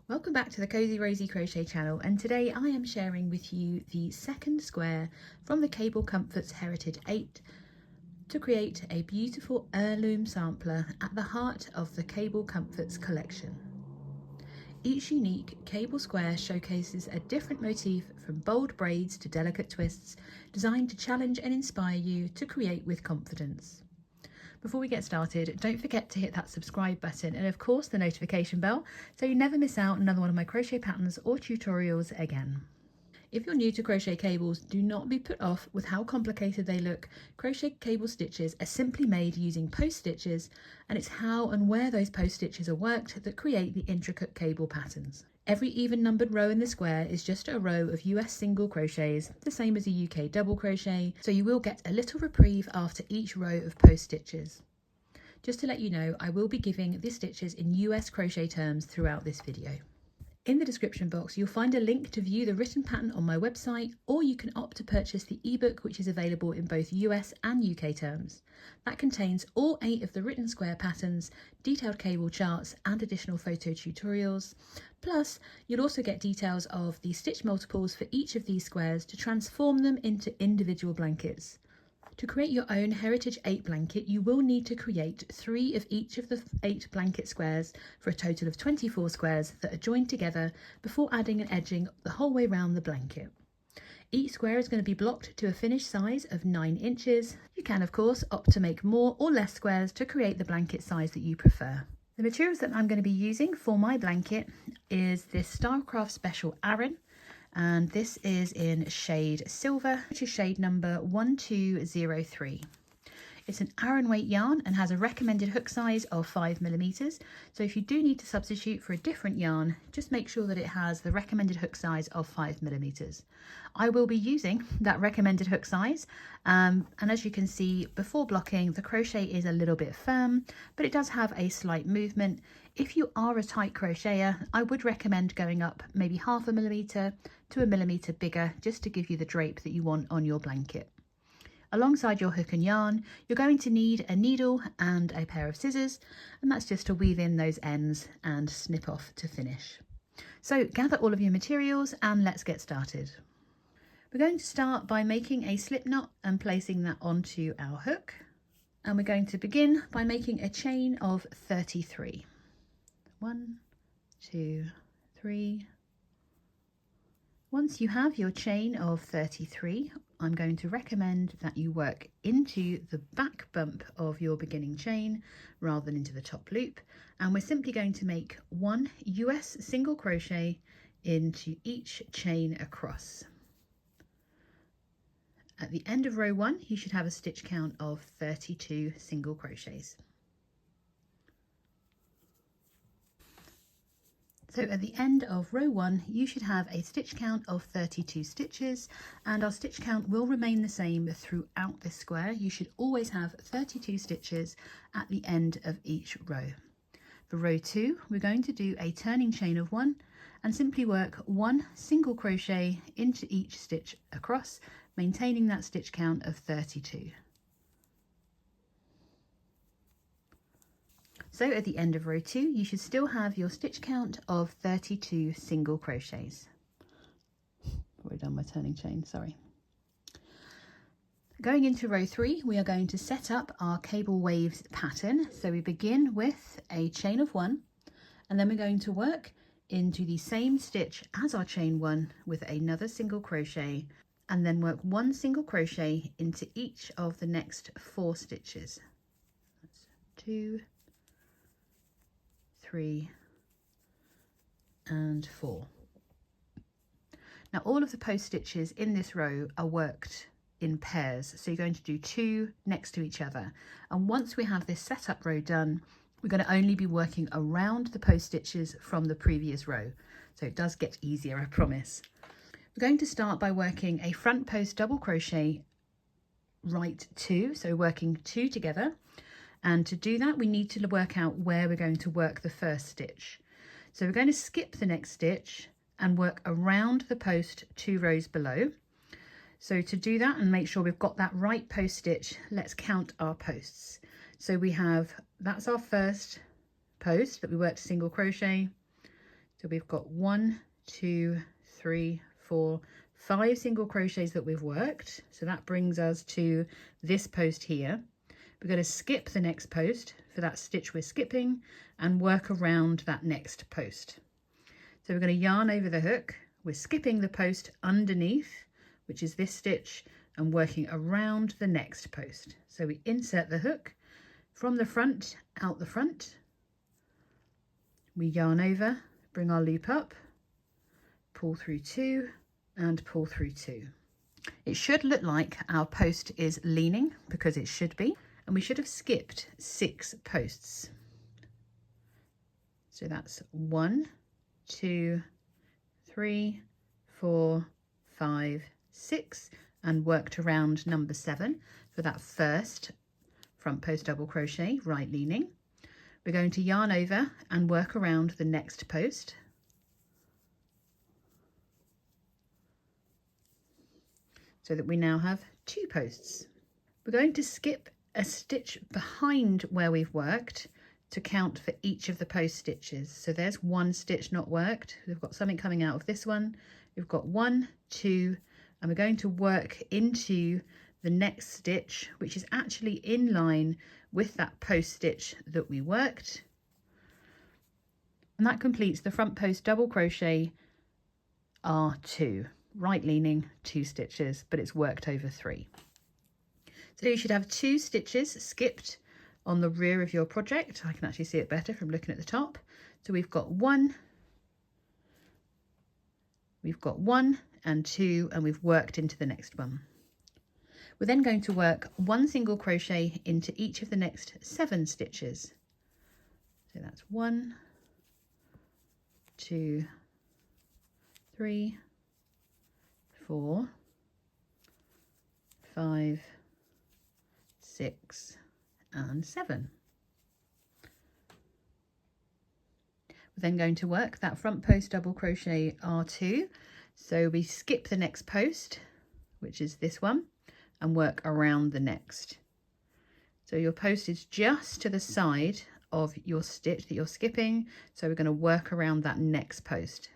Welcome back to the Cozy Rosy Crochet channel, and today I am sharing with you the second square from the Cable Comforts Heritage 8 to create a beautiful heirloom sampler at the heart of the Cable Comforts collection. Each unique cable square showcases a different motif, from bold braids to delicate twists, designed to challenge and inspire you to create with confidence. Before we get started, don't forget to hit that subscribe button and of course the notification bell so you never miss out on another one of my crochet patterns or tutorials again. If you're new to crochet cables, do not be put off with how complicated they look. Crochet cable stitches are simply made using post stitches, and it's how and where those post stitches are worked that create the intricate cable patterns. Every even numbered row in the square is just a row of US single crochets, the same as a UK double crochet, so you will get a little reprieve after each row of post stitches. Just to let you know, I will be giving the stitches in US crochet terms throughout this video. In the description box, you'll find a link to view the written pattern on my website, or you can opt to purchase the ebook, which is available in both US and UK terms. That contains all 8 of the written square patterns, detailed cable charts and additional photo tutorials. Plus, you'll also get details of the stitch multiples for each of these squares to transform them into individual blankets. To create your own Heritage 8 blanket, you will need to create 3 of each of the 8 blanket squares for a total of 24 squares that are joined together before adding and edging the whole way around the blanket. Each square is going to be blocked to a finished size of 9 inches. You can of course opt to make more or less squares to create the blanket size that you prefer. The materials that I'm going to be using for my blanket is this Starcraft Special Aran, and this is in shade Silver, which is shade number 1203. It's an Aran weight yarn and has a recommended hook size of 5mm, so if you do need to substitute for a different yarn, just make sure that it has the recommended hook size of 5mm. I will be using that recommended hook size, and as you can see, before blocking, the crochet is a little bit firm, but it does have a slight movement. If you are a tight crocheter, I would recommend going up maybe 0.5mm to 1mm bigger, just to give you the drape that you want on your blanket. Alongside your hook and yarn, you're going to need a needle and a pair of scissors, and that's just to weave in those ends and snip off to finish. So gather all of your materials and let's get started. We're going to start by making a slip knot and placing that onto our hook, and we're going to begin by making a chain of 33. 1, 2, 3. Once you have your chain of 33, I'm going to recommend that you work into the back bump of your beginning chain rather than into the top loop, and we're simply going to make 1 US single crochet into each chain across. At the end of row 1, you should have a stitch count of 32 single crochets. So at the end of row 1, you should have a stitch count of 32 stitches, and our stitch count will remain the same throughout this square. You should always have 32 stitches at the end of each row. For row 2, we're going to do a turning chain of 1 and simply work 1 single crochet into each stitch across, maintaining that stitch count of 32. So at the end of row 2, you should still have your stitch count of 32 single crochets. Already done my turning chain, sorry. Going into row 3, we are going to set up our cable waves pattern. So we begin with a chain of 1, and then we're going to work into the same stitch as our chain 1 with another single crochet, and then work 1 single crochet into each of the next 4 stitches. That's 2, 3 and 4. Now all of the post stitches in this row are worked in pairs, so you're going to do 2 next to each other, and once we have this setup row done, we're going to only be working around the post stitches from the previous row, so it does get easier, I promise. We're going to start by working a front post double crochet right 2, so working 2 together. And to do that, we need to work out where we're going to work the first stitch. So we're going to skip the next stitch and work around the post 2 rows below. So to do that and make sure we've got that right post stitch, let's count our posts. So we have, that's our first post that we worked single crochet, So we've got 1, 2, 3, 4, 5 single crochets that we've worked. So that brings us to this post here. We're going to skip the next post for that stitch we're skipping and work around that next post. So we're going to yarn over the hook. We're skipping the post underneath, which is this stitch, and working around the next post. So we insert the hook from the front, out the front. We yarn over, bring our loop up, pull through 2 and pull through 2. It should look like our post is leaning, because it should be, and we should have skipped 6 posts. So that's 1, 2, 3, 4, 5, 6, and worked around number 7 for that first front post double crochet, right leaning. We're going to yarn over and work around the next post. So that we now have 2 posts. We're going to skip a stitch behind where we've worked to count for each of the post stitches. So there's 1 stitch not worked. We've got something coming out of this one. We've got 1, 2, and we're going to work into the next stitch, which is actually in line with that post stitch that we worked. And that completes the front post double crochet R2, right leaning 2 stitches, but it's worked over 3. So you should have 2 stitches skipped on the rear of your project. I can actually see it better from looking at the top. So we've got 1 and 2, and we've worked into the next one. We're then going to work 1 single crochet into each of the next 7 stitches. So that's 1, 2, 3, 4, 5, 6, and 7. We're then going to work that front post double crochet R2. So we skip the next post, which is this one, and work around the next. So your post is just to the side of your stitch that you're skipping. So we're going to work around that next post.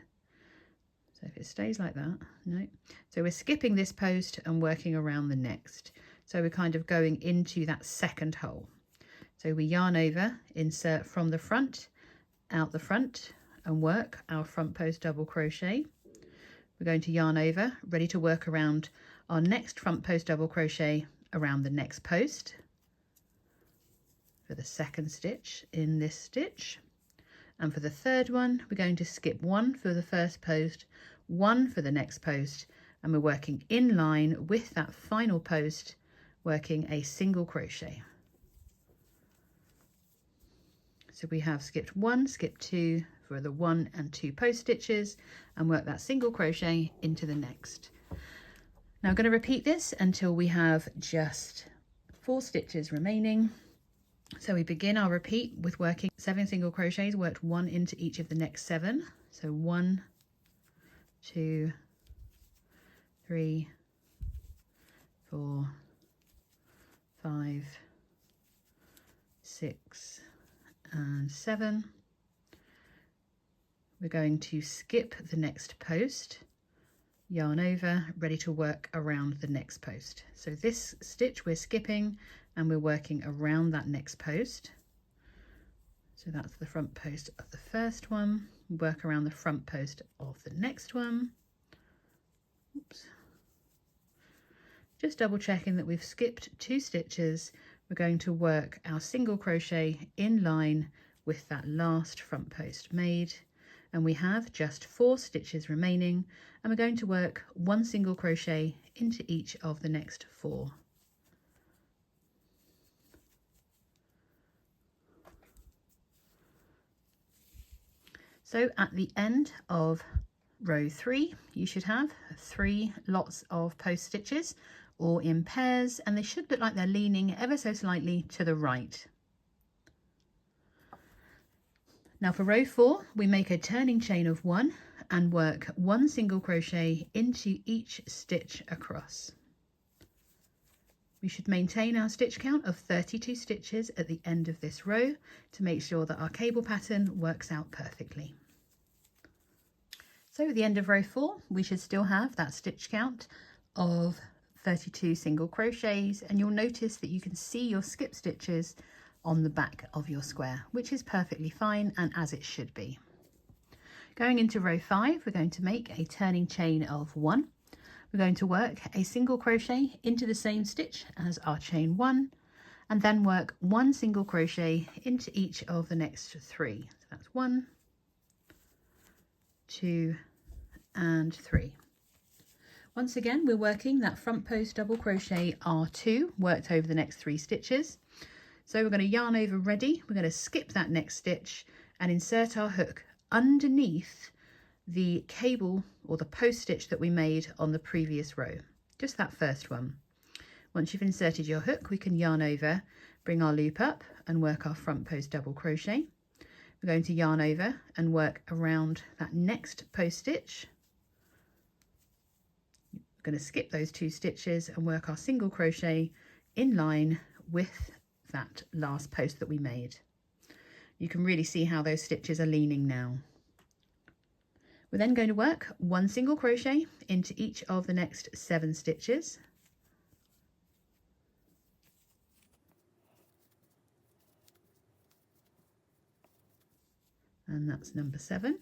So if it stays like that, no. So we're skipping this post and working around the next. So we're kind of going into that second hole. So we yarn over, insert from the front, out the front, and work our front post double crochet. We're going to yarn over, ready to work around our next front post double crochet around the next post for the second stitch in this stitch. And for the third one, we're going to skip 1 for the first post, 1 for the next post, and we're working in line with that final post, working a single crochet. So we have skipped 1, skipped 2 for the 1 and 2 post stitches, and work that single crochet into the next. Now I'm going to repeat this until we have just 4 stitches remaining. So we begin our repeat with working 7 single crochets, worked 1 into each of the next 7. So 1, 2, 3, 4, 5, 6, and 7. We're going to skip the next post, yarn over, ready to work around the next post. So this stitch we're skipping and we're working around that next post. So that's the front post of the first one. Work around the front post of the next one. Oops. Just double checking that we've skipped 2 stitches. We're going to work our single crochet in line with that last front post made, and we have just 4 stitches remaining, and we're going to work 1 single crochet into each of the next 4. So at the end of row 3, you should have 3 lots of post stitches, all in pairs, and they should look like they're leaning ever so slightly to the right. Now for row 4, we make a turning chain of 1 and work 1 single crochet into each stitch across. We should maintain our stitch count of 32 stitches at the end of this row to make sure that our cable pattern works out perfectly. So at the end of row 4, we should still have that stitch count of 32 single crochets, and you'll notice that you can see your skip stitches on the back of your square, which is perfectly fine and as it should be. Going into row 5, we're going to make a turning chain of 1. We're going to work a single crochet into the same stitch as our chain 1, and then work 1 single crochet into each of the next 3. So that's 1, 2 and 3. Once again, we're working that front post double crochet R2 worked over the next 3 stitches. So we're going to yarn over ready, we're going to skip that next stitch and insert our hook underneath the cable or the post stitch that we made on the previous row, just that first one. Once you've inserted your hook, we can yarn over, bring our loop up and work our front post double crochet. We're going to yarn over and work around that next post stitch. We're going to skip those 2 stitches and work our single crochet in line with that last post that we made. You can really see how those stitches are leaning now. We're then going to work 1 single crochet into each of the next 7 stitches. And that's number 7.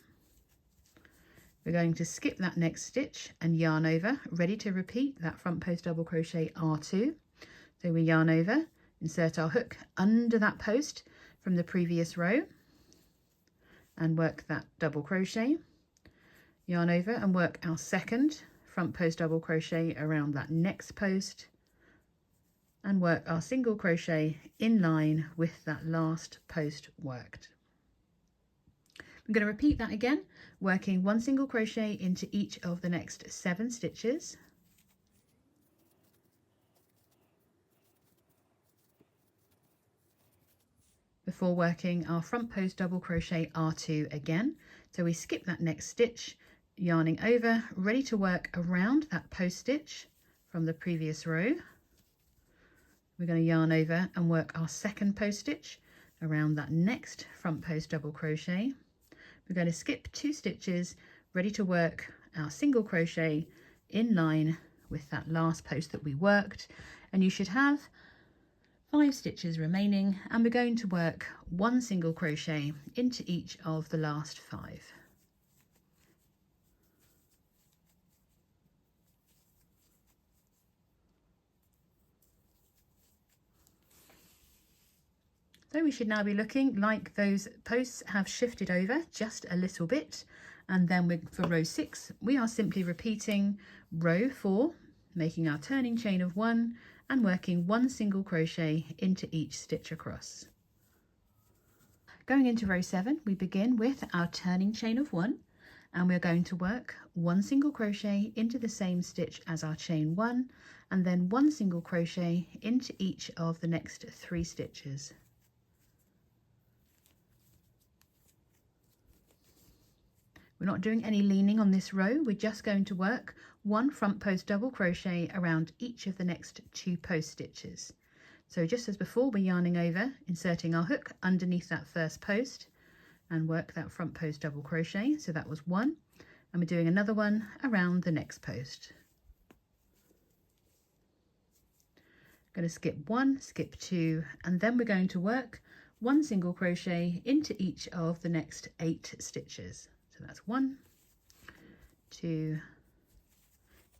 We're going to skip that next stitch and yarn over, ready to repeat that front post double crochet R2. So we yarn over, insert our hook under that post from the previous row and work that double crochet, yarn over and work our second front post double crochet around that next post and work our single crochet in line with that last post worked. I'm going to repeat that again, working 1 single crochet into each of the next 7 stitches. Before working our front post double crochet R2 again. So we skip that next stitch, yarning over, ready to work around that post stitch from the previous row. We're going to yarn over and work our second post stitch around that next front post double crochet. We're going to skip 2 stitches, ready to work our single crochet in line with that last post that we worked, and you should have 5 stitches remaining, and we're going to work 1 single crochet into each of the last 5. So we should now be looking like those posts have shifted over just a little bit, and then for row 6 we are simply repeating row 4, making our turning chain of 1 and working 1 single crochet into each stitch across. Going into row 7, we begin with our turning chain of 1, and we're going to work 1 single crochet into the same stitch as our chain 1, and then 1 single crochet into each of the next 3 stitches. We're not doing any leaning on this row, we're just going to work 1 front post double crochet around each of the next 2 post stitches. So just as before, we're yarning over, inserting our hook underneath that first post and work that front post double crochet. So that was 1, and we're doing another one around the next post. Going to skip 1, skip 2, and then we're going to work 1 single crochet into each of the next 8 stitches. So that's 1, 2,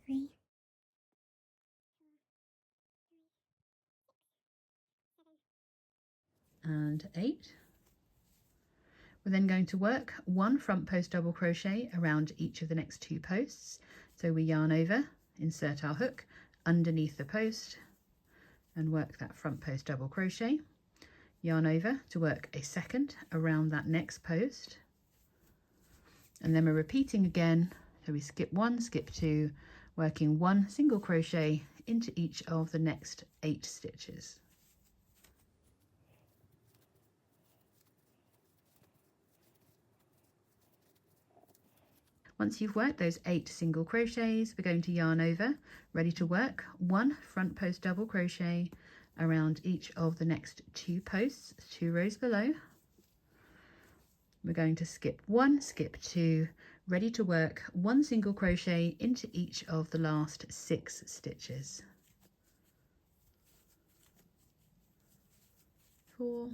3, and 8. We're then going to work 1 front post double crochet around each of the next 2 posts. So we yarn over, insert our hook underneath the post and work that front post double crochet, yarn over to work a second around that next post, and then we're repeating again. So we skip 1, skip 2, working 1 single crochet into each of the next 8 stitches. Once you've worked those 8 single crochets, we're going to yarn over, ready to work 1 front post double crochet around each of the next 2 posts, 2 rows below. We're going to skip 1, skip 2, ready to work 1 single crochet into each of the last 6 stitches. 4,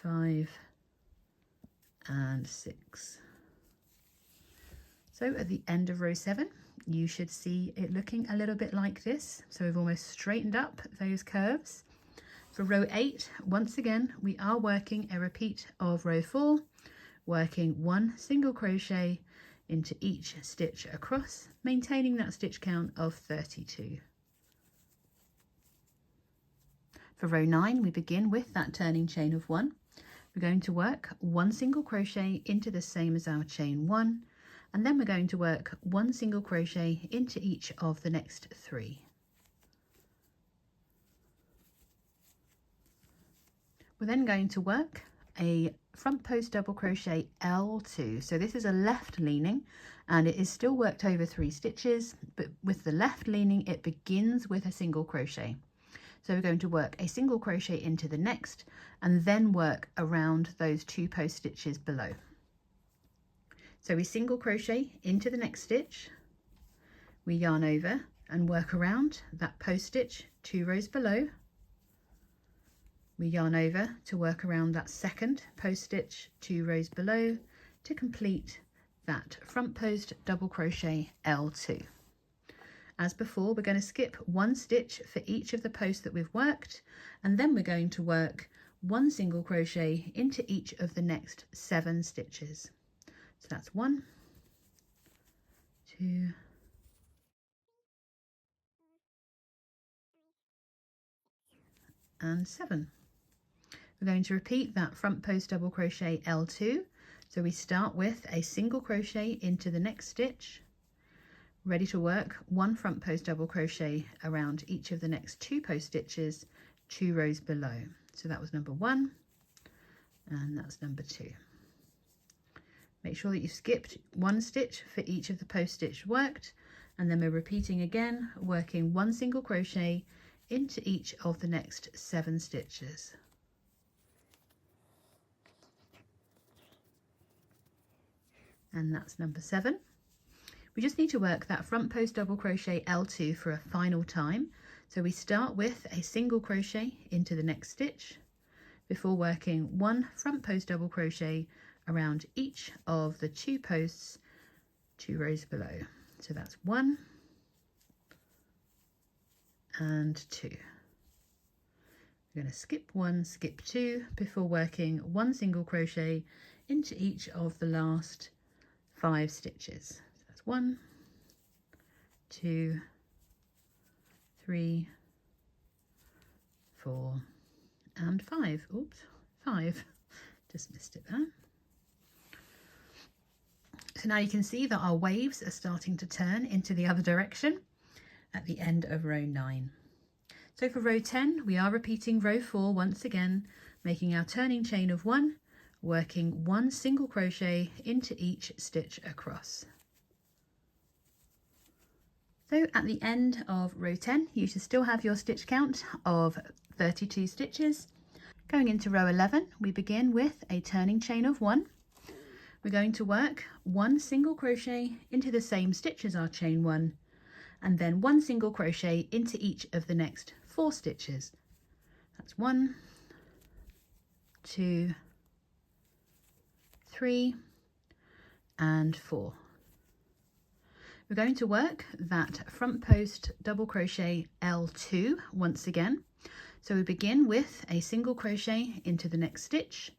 5 and 6. So at the end of row 7 you should see it looking a little bit like this. So we've almost straightened up those curves. For row 8, once again we are working a repeat of row 4, working 1 single crochet into each stitch across, maintaining that stitch count of 32. For row 9 we begin with that turning chain of 1. We're going to work 1 single crochet into the same as our chain 1, and then we're going to work 1 single crochet into each of the next 3. We're then going to work a front post double crochet L2. So this is a left leaning and it is still worked over 3 stitches, but with the left leaning it begins with a single crochet. So we're going to work a single crochet into the next and then work around those 2 post stitches below. So we single crochet into the next stitch, we yarn over and work around that post stitch 2 rows below, we yarn over to work around that second post stitch 2 rows below to complete that front post double crochet L2. As before, we're going to skip 1 stitch for each of the posts that we've worked, and then we're going to work 1 single crochet into each of the next 7 stitches. So that's 1, 2, and 7. We're going to repeat that front post double crochet L2. So we start with a single crochet into the next stitch, ready to work 1 front post double crochet around each of the next 2 post stitches 2 rows below. So that was number 1 and that's number 2. Make sure that you've skipped 1 stitch for each of the post stitch worked, and then we're repeating again, working 1 single crochet into each of the next 7 stitches. And that's number 7. We just need to work that front post double crochet L2 for a final time. So we start with a single crochet into the next stitch before working 1 front post double crochet around each of the 2 posts 2 rows below. So that's 1 and 2. We're going to skip 1, skip 2 before working 1 single crochet into each of the last 5 stitches. So that's 1, 2, 3, 4 and 5. Oops, 5. Just missed it there. So now you can see that our waves are starting to turn into the other direction at the end of row 9. So for row 10, we are repeating row 4 once again, making our turning chain of 1, working 1 single crochet into each stitch across. So at the end of row 10, you should still have your stitch count of 32 stitches. Going into row 11, we begin with a turning chain of 1. We're going to work 1 single crochet into the same stitch as our chain 1, and then 1 single crochet into each of the next 4 stitches. That's 1, 2, 3 and 4. We're going to work that front post double crochet L2 once again. So we begin with a single crochet into the next stitch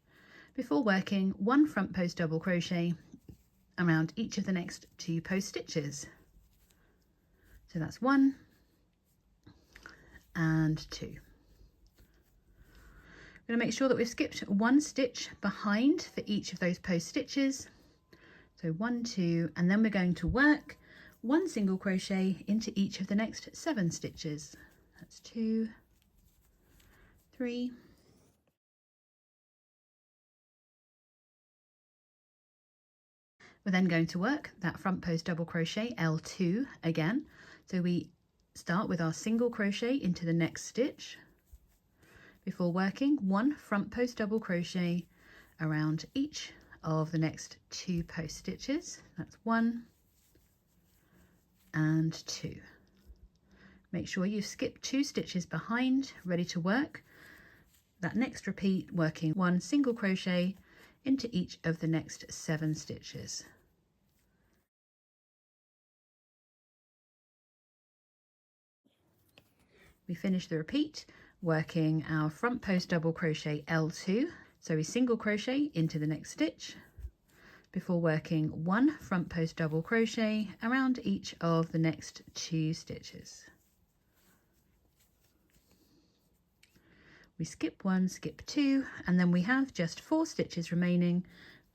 before working 1 front post double crochet around each of the next 2 post stitches. So that's 1 and 2. We're going to make sure that we've skipped 1 stitch behind for each of those post stitches. So 1, 2, and then we're going to work 1 single crochet into each of the next 7 stitches. That's 2, 3, we're then going to work that front post double crochet L2 again. So we start with our single crochet into the next stitch before working 1 front post double crochet around each of the next 2 post stitches. That's 1 and 2. Make sure you skip 2 stitches behind, ready to work that next repeat, working 1 single crochet into each of the next 7 stitches. We finish the repeat working our front post double crochet L2, so we single crochet into the next stitch before working 1 front post double crochet around each of the next 2 stitches. We skip 1, skip 2, and then we have just 4 stitches remaining,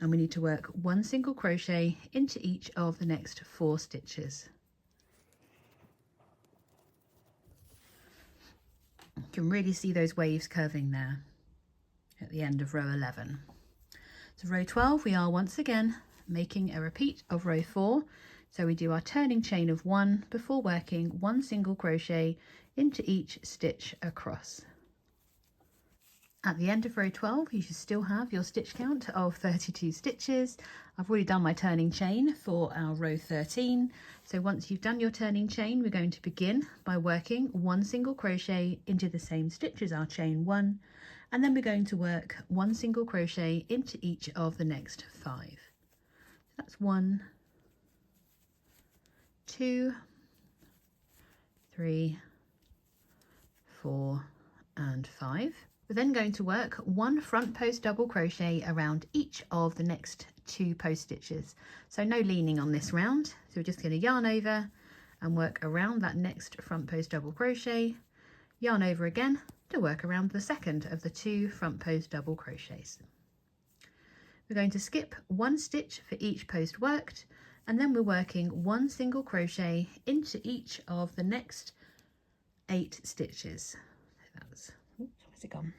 and we need to work 1 single crochet into each of the next 4 stitches. You can really see those waves curving there at the end of row 11. So row 12, we are once again making a repeat of row 4. So we do our turning chain of 1 before working 1 single crochet into each stitch across. At the end of row 12, you should still have your stitch count of 32 stitches. I've already done my turning chain for our row 13. So once you've done your turning chain, we're going to begin by working 1 single crochet into the same stitch as our chain 1, and then we're going to work 1 single crochet into each of the next 5. That's 1, 2, 3, 4, and 5. We're then going to work 1 front post double crochet around each of the next 2 post stitches. So no leaning on this round. So we're just going to yarn over and work around that next front post double crochet, yarn over again to work around the second of the 2 front post double crochets. We're going to skip 1 stitch for each post worked, and then we're working 1 single crochet into each of the next 8 stitches. So that's, oops, where's it gone?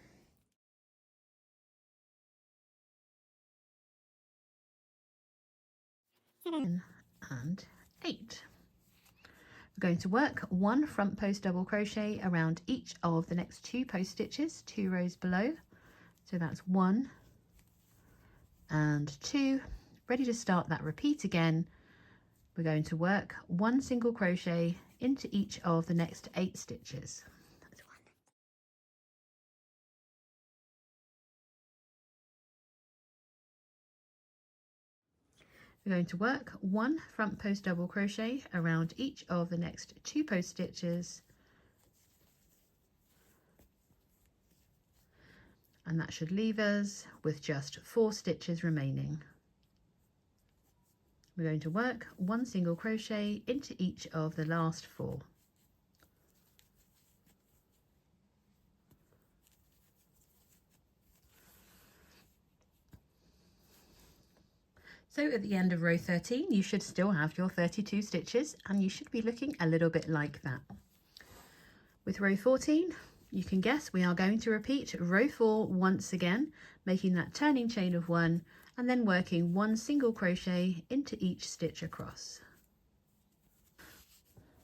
And 8. We're going to work 1 front post double crochet around each of the next 2 post stitches, 2 rows below. So that's 1 and 2. Ready to start that repeat again. We're going to work 1 single crochet into each of the next 8 stitches. That's 1. We're going to work 1 front post double crochet around each of the next 2 post stitches, and that should leave us with just 4 stitches remaining. We're going to work 1 single crochet into each of the last 4. So at the end of row 13, you should still have your 32 stitches, and you should be looking a little bit like that. With row 14, you can guess we are going to repeat row 4 once again, making that turning chain of 1 and then working 1 single crochet into each stitch across.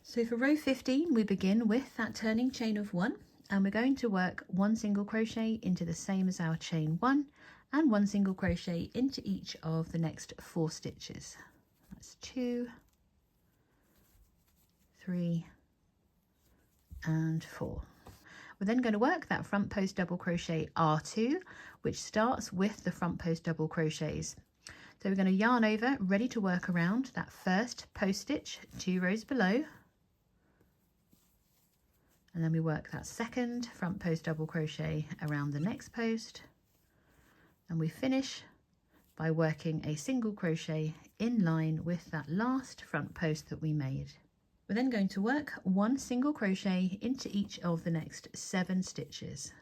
So for row 15, we begin with that turning chain of 1, and we're going to work 1 single crochet into the same as our chain 1 and 1 single crochet into each of the next 4 stitches. That's 2, 3, and 4. We're then going to work that front post double crochet R2, which starts with the front post double crochets. So we're going to yarn over, ready to work around that first post stitch 2 rows below, and then we work that second front post double crochet around the next post, and we finish by working a single crochet in line with that last front post that we made. We're then going to work 1 single crochet into each of the next 7 stitches.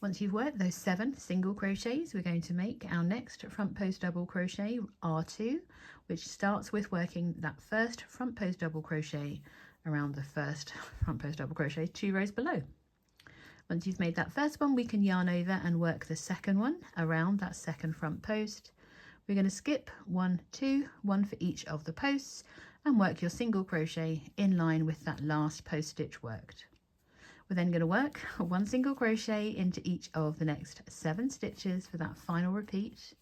Once you've worked those 7 single crochets, we're going to make our next front post double crochet R2, which starts with working that first front post double crochet around the first front post double crochet 2 rows below. Once you've made that first one, we can yarn over and work the second one around that second front post. We're going to skip 1, 2, 1 for each of the posts, and work your single crochet in line with that last post stitch worked. We're then going to work 1 single crochet into each of the next 7 stitches for that final repeat.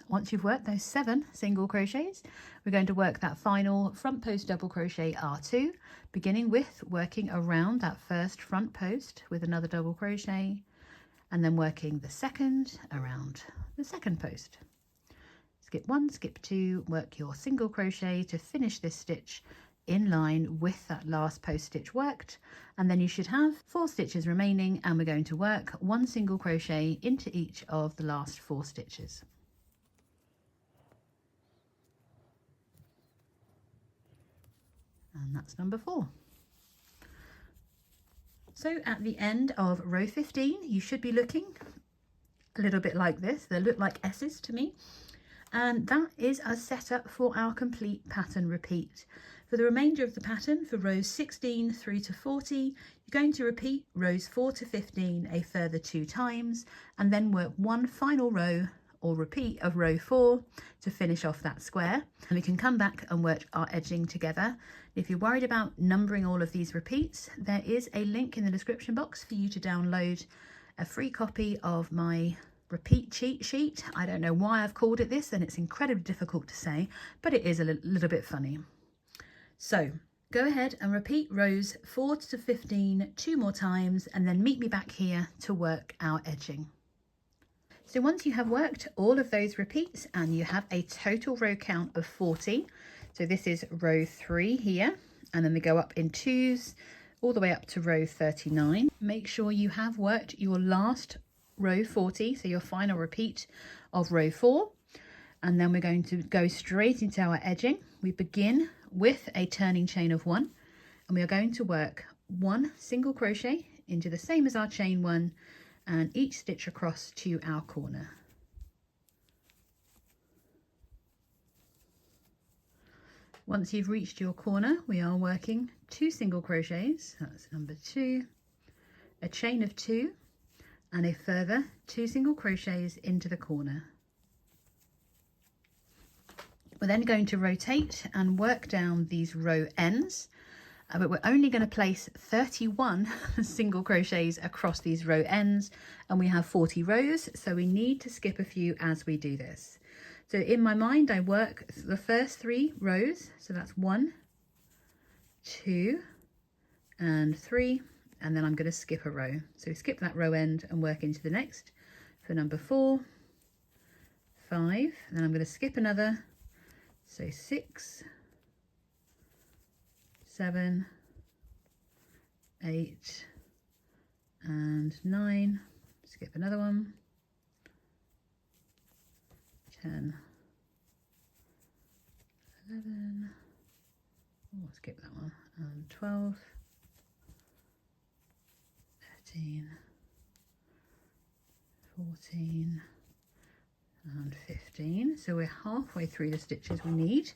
Once you've worked those 7 single crochets, we're going to work that final front post double crochet R2, beginning with working around that first front post with another double crochet, and then working the second around the second post. Skip 1, skip 2, work your single crochet to finish this stitch in line with that last post stitch worked, and then you should have 4 stitches remaining, and we're going to work 1 single crochet into each of the last 4 stitches. And that's number 4. So at the end of row 15, you should be looking a little bit like this. They look like S's to me. And that is a setup for our complete pattern repeat. For the remainder of the pattern, for rows 16 through to 40, you're going to repeat rows 4 to 15 a further 2 times, and then work 1 final row or repeat of row 4 to finish off that square. And we can come back and work our edging together. If you're worried about numbering all of these repeats, there is a link in the description box for you to download a free copy of my repeat cheat sheet. I don't know why I've called it this, and it's incredibly difficult to say, but it is a little bit funny. So go ahead and repeat rows 4 to 15 2 more times, and then meet me back here to work our edging. So once you have worked all of those repeats and you have a total row count of 40, so this is row 3 here, and then we go up in 2s all the way up to row 39. Make sure you have worked your last row 40, so your final repeat of row 4, and then we're going to go straight into our edging. We begin with a turning chain of 1, and we are going to work 1 single crochet into the same as our chain 1 and each stitch across to our corner. Once you've reached your corner, we are working 2 single crochets, that's number 2, a chain of 2, and a further 2 single crochets into the corner. We're then going to rotate and work down these row ends, but we're only going to place 31 single crochets across these row ends, and we have 40 rows, so we need to skip a few as we do this. So in my mind, I work the first 3 rows, so that's 1, 2, and 3, and then I'm going to skip a row. So skip that row end and work into the next for number 4, 5, and then I'm going to skip another, so 6, 7, 8, and 9, skip another one, 10, 11, oh, skip that one, and 12, 13, 14, and 15. So we're halfway through the stitches we need,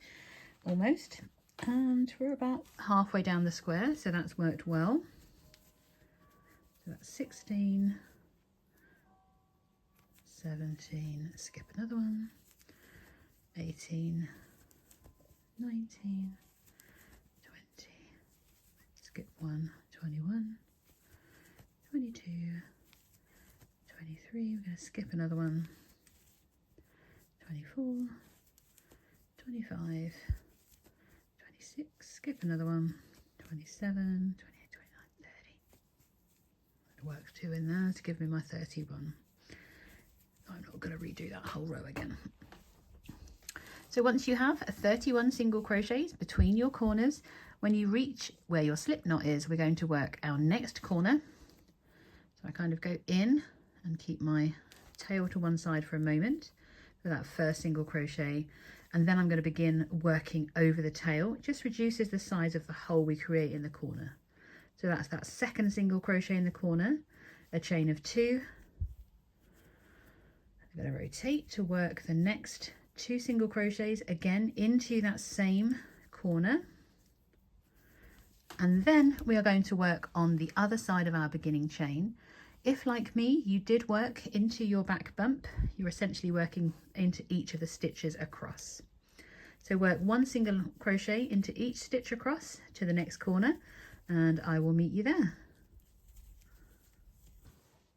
almost. And we're about halfway down the square, so that's worked well. So that's 16, 17, skip another one, 18, 19, 20, skip 1, 21, 22, 23, we're going to skip another one, 24, 25, 26, skip another one, 27, 28, 29, 30. I'd work 2 in there to give me my 31. I'm not going to redo that whole row again. So once you have 31 single crochets between your corners, when you reach where your slip knot is, we're going to work our next corner. So I kind of go in and keep my tail to one side for a moment for that first single crochet, and then I'm going to begin working over the tail. It just reduces the size of the hole we create in the corner. So that's that second single crochet in the corner, a chain of 2. I'm going to rotate to work the next 2 single crochets again into that same corner, and then we are going to work on the other side of our beginning chain. If, like me, you did work into your back bump, you're essentially working into each of the stitches across. So work 1 single crochet into each stitch across to the next corner, and I will meet you there.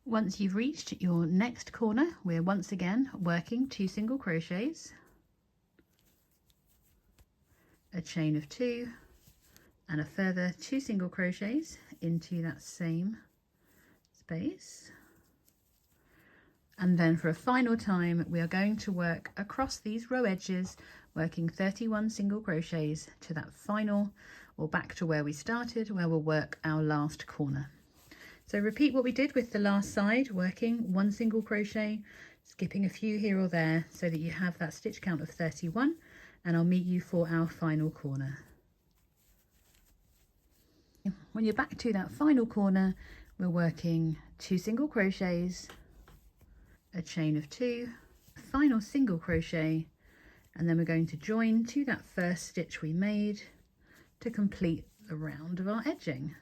Once you've reached your next corner, we're once again working 2 single crochets, a chain of 2, and a further 2 single crochets into that same space. And then for a final time, we are going to work across these row edges, working 31 single crochets to that final, or back to where we started, where we'll work our last corner. So repeat what we did with the last side, working 1 single crochet, skipping a few here or there so that you have that stitch count of 31, and I'll meet you for our final corner. When you're back to that final corner, we're working 2 single crochets, a chain of 2, final single crochet, and then we're going to join to that first stitch we made to complete the round of our edging.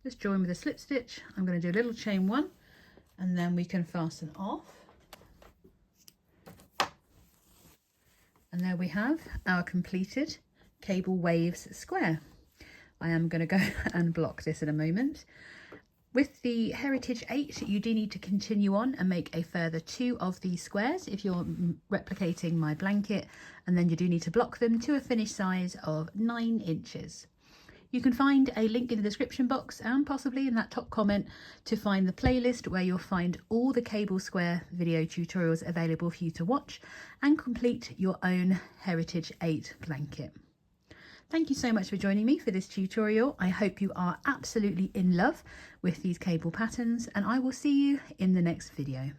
Just join with a slip stitch. I'm going to do a little chain 1, and then we can fasten off. And there we have our completed Cable Waves Square. I am going to go and block this in a moment. With the Heritage 8, you do need to continue on and make a further 2 of these squares if you're replicating my blanket, and then you do need to block them to a finished size of 9 inches. You can find a link in the description box and possibly in that top comment to find the playlist where you'll find all the Cable Square video tutorials available for you to watch and complete your own Heritage 8 blanket. Thank you so much for joining me for this tutorial. I hope you are absolutely in love with these cable patterns, and I will see you in the next video.